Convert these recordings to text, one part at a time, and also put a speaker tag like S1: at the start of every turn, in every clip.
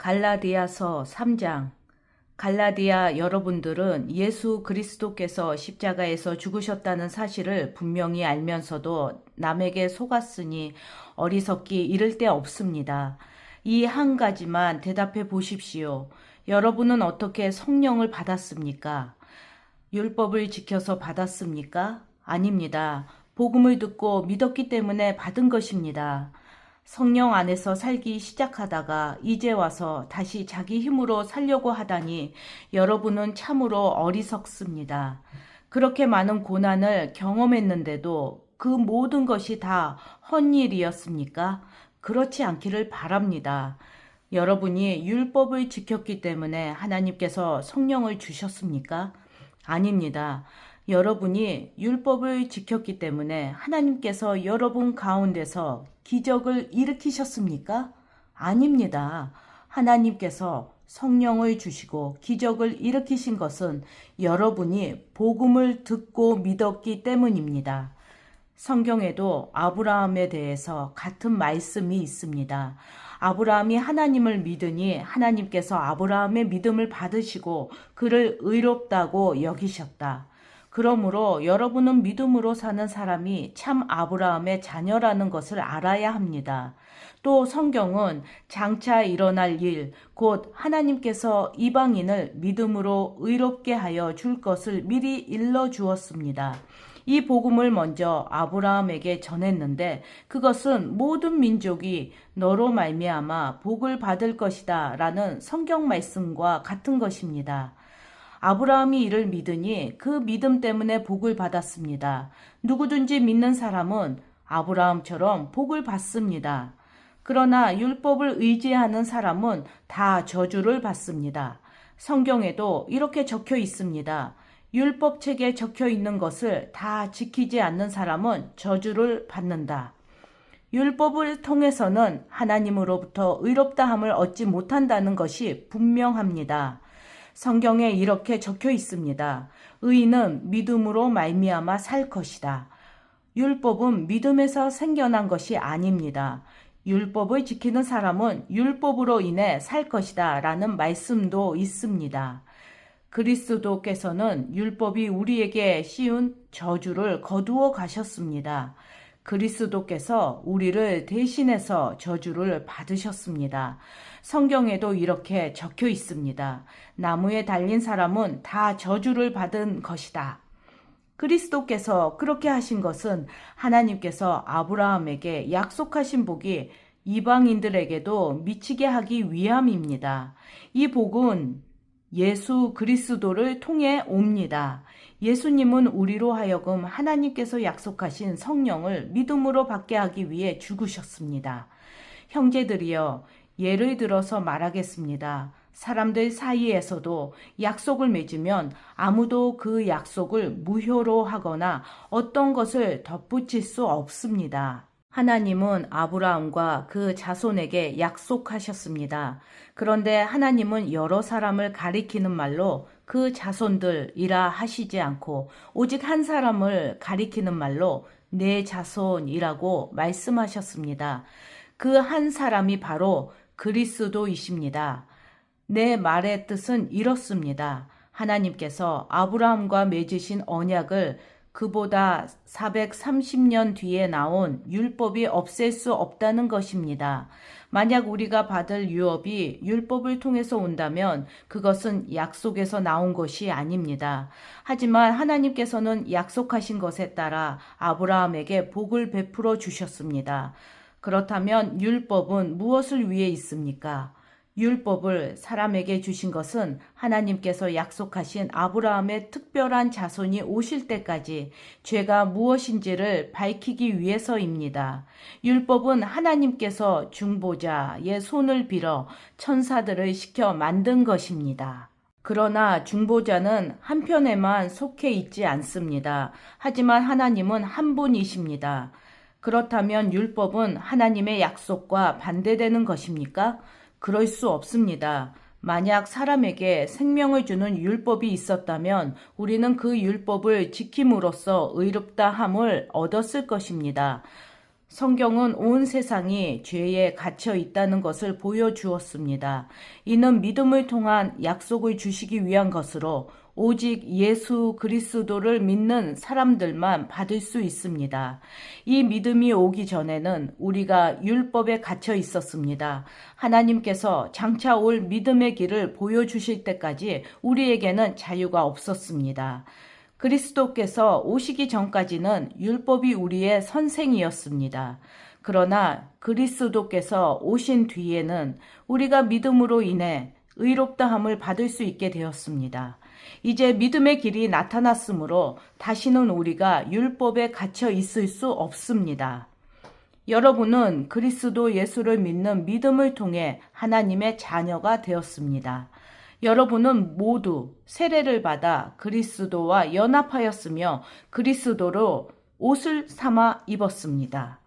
S1: 갈라디아서 3장. 갈라디아 여러분들은 예수 그리스도께서 십자가에서 죽으셨다는 사실을 분명히 알면서도 남에게 속았으니 어리석기 이를 데 없습니다. 이 한 가지만 대답해 보십시오. 여러분은 어떻게 성령을 받았습니까? 율법을 지켜서 받았습니까? 아닙니다. 복음을 듣고 믿었기 때문에 받은 것입니다. 성령 안에서 살기 시작하다가 이제 와서 다시 자기 힘으로 살려고 하다니 여러분은 참으로 어리석습니다. 그렇게 많은 고난을 경험했는데도 그 모든 것이 다 헛일이었습니까? 그렇지 않기를 바랍니다. 여러분이 율법을 지켰기 때문에 하나님께서 성령을 주셨습니까? 아닙니다. 여러분이 율법을 지켰기 때문에 하나님께서 여러분 가운데서 기적을 일으키셨습니까? 아닙니다. 하나님께서 성령을 주시고 기적을 일으키신 것은 여러분이 복음을 듣고 믿었기 때문입니다. 성경에도 아브라함에 대해서 같은 말씀이 있습니다. 아브라함이 하나님을 믿으니 하나님께서 아브라함의 믿음을 받으시고 그를 의롭다고 여기셨다. 그러므로 여러분은 믿음으로 사는 사람이 참 아브라함의 자녀라는 것을 알아야 합니다. 또 성경은 장차 일어날 일, 곧 하나님께서 이방인을 믿음으로 의롭게 하여 줄 것을 미리 일러주었습니다. 이 복음을 먼저 아브라함에게 전했는데 그것은 모든 민족이 너로 말미암아 복을 받을 것이다 라는 성경 말씀과 같은 것입니다. 아브라함이 이를 믿으니 그 믿음 때문에 복을 받았습니다. 누구든지 믿는 사람은 아브라함처럼 복을 받습니다. 그러나 율법을 의지하는 사람은 다 저주를 받습니다. 성경에도 이렇게 적혀 있습니다. 율법책에 적혀 있는 것을 다 지키지 않는 사람은 저주를 받는다. 율법을 통해서는 하나님으로부터 의롭다함을 얻지 못한다는 것이 분명합니다. 성경에 이렇게 적혀 있습니다. 의인은 믿음으로 말미암아 살 것이다. 율법은 믿음에서 생겨난 것이 아닙니다. 율법을 지키는 사람은 율법으로 인해 살 것이다 라는 말씀도 있습니다. 그리스도께서는 율법이 우리에게 씌운 저주를 거두어 가셨습니다. 그리스도께서 우리를 대신해서 저주를 받으셨습니다. 성경에도 이렇게 적혀 있습니다. 나무에 달린 사람은 다 저주를 받은 것이다. 그리스도께서 그렇게 하신 것은 하나님께서 아브라함에게 약속하신 복이 이방인들에게도 미치게 하기 위함입니다. 이 복은 예수 그리스도를 통해 옵니다. 예수님은 우리로 하여금 하나님께서 약속하신 성령을 믿음으로 받게 하기 위해 죽으셨습니다. 형제들이여, 예를 들어서 말하겠습니다. 사람들 사이에서도 약속을 맺으면 아무도 그 약속을 무효로 하거나 어떤 것을 덧붙일 수 없습니다. 하나님은 아브라함과 그 자손에게 약속하셨습니다. 그런데 하나님은 여러 사람을 가리키는 말로 그 자손들이라 하시지 않고 오직 한 사람을 가리키는 말로 내 자손이라고 말씀하셨습니다. 그 한 사람이 바로 그리스도이십니다. 내 말의 뜻은 이렇습니다. 하나님께서 아브라함과 맺으신 언약을 그보다 430년 뒤에 나온 율법이 없앨 수 없다는 것입니다. 만약 우리가 받을 유업이 율법을 통해서 온다면 그것은 약속에서 나온 것이 아닙니다. 하지만 하나님께서는 약속하신 것에 따라 아브라함에게 복을 베풀어 주셨습니다. 그렇다면 율법은 무엇을 위해 있습니까? 율법을 사람에게 주신 것은 하나님께서 약속하신 아브라함의 특별한 자손이 오실 때까지 죄가 무엇인지를 밝히기 위해서입니다. 율법은 하나님께서 중보자의 손을 빌어 천사들을 시켜 만든 것입니다. 그러나 중보자는 한편에만 속해 있지 않습니다. 하지만 하나님은 한 분이십니다. 그렇다면 율법은 하나님의 약속과 반대되는 것입니까? 그럴 수 없습니다. 만약 사람에게 생명을 주는 율법이 있었다면 우리는 그 율법을 지킴으로써 의롭다함을 얻었을 것입니다. 성경은 온 세상이 죄에 갇혀 있다는 것을 보여주었습니다. 이는 믿음을 통한 약속을 주시기 위한 것으로 오직 예수 그리스도를 믿는 사람들만 받을 수 있습니다. 이 믿음이 오기 전에는 우리가 율법에 갇혀 있었습니다. 하나님께서 장차 올 믿음의 길을 보여주실 때까지 우리에게는 자유가 없었습니다. 그리스도께서 오시기 전까지는 율법이 우리의 선생이었습니다. 그러나 그리스도께서 오신 뒤에는 우리가 믿음으로 인해 의롭다함을 받을 수 있게 되었습니다. 이제 믿음의 길이 나타났으므로 다시는 우리가 율법에 갇혀 있을 수 없습니다. 여러분은 그리스도 예수를 믿는 믿음을 통해 하나님의 자녀가 되었습니다. 여러분은 모두 세례를 받아 그리스도와 연합하였으며 그리스도로 옷을 삼아 입었습니다.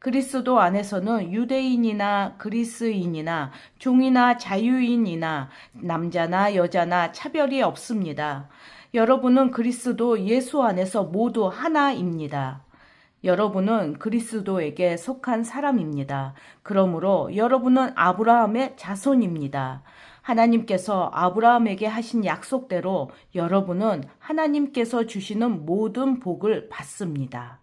S1: 그리스도 안에서는 유대인이나 그리스인이나 종이나 자유인이나 남자나 여자나 차별이 없습니다. 여러분은 그리스도 예수 안에서 모두 하나입니다. 여러분은 그리스도에게 속한 사람입니다. 그러므로 여러분은 아브라함의 자손입니다. 하나님께서 아브라함에게 하신 약속대로 여러분은 하나님께서 주시는 모든 복을 받습니다.